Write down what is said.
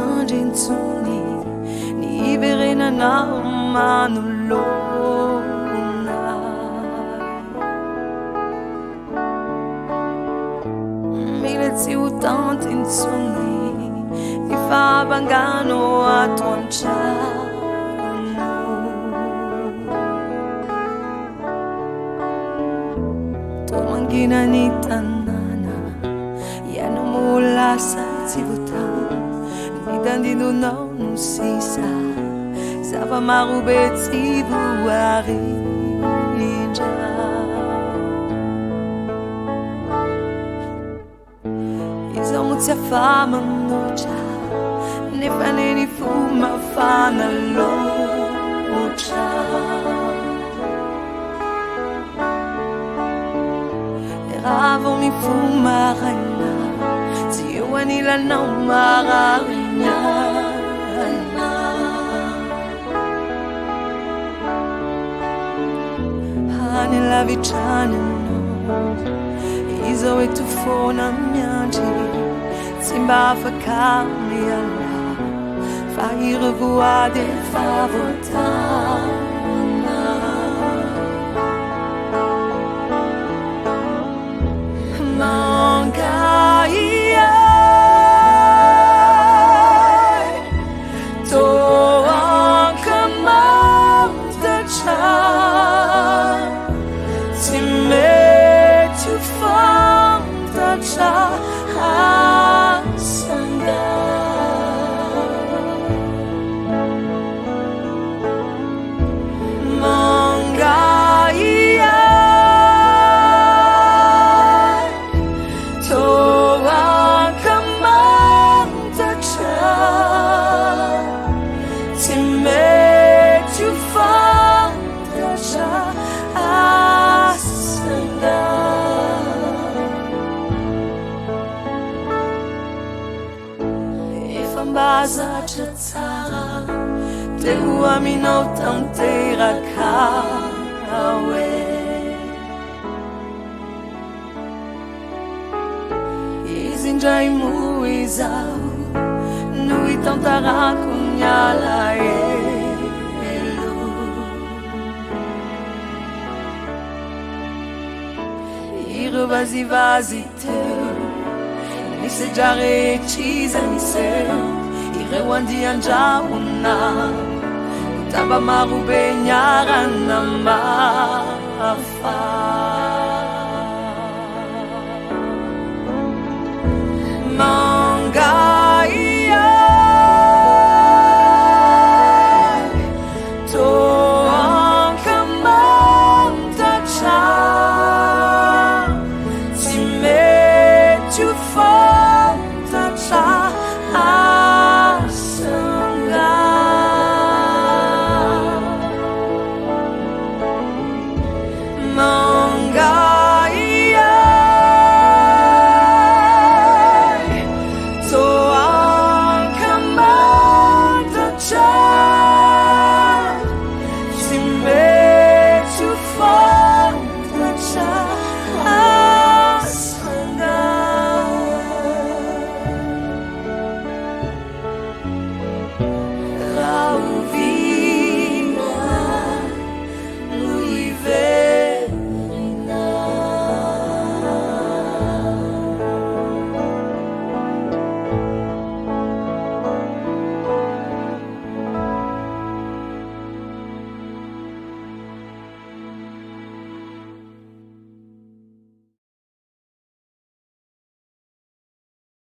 tanjintsony ny iverenanao manolona mila tsy ho tantintsony ny fahavangano ato an-trano tomangina ny tanàna ianao molasa tsy voatany ny dandinonao no sisa zava-marobe tsy voarindra izaho mo tsy afa-manoatra nefa neny fo mafana loatra raha vao mifomaraina tsy eo anilanao mararina any alavitrananao izao eto foana miandry tsy mba afaka miala fa irevoady efa voatana mangahiay toaka mamtatra tsy mety ho fantatra asanga mbazatra tsara teo aminao tanteraka hoe izy indray mo izaho no hitantarako ny alahelo ireo vazivazy teo nisedra rehetriza niseho ireo andian-drahona tamba marobe niarana mafa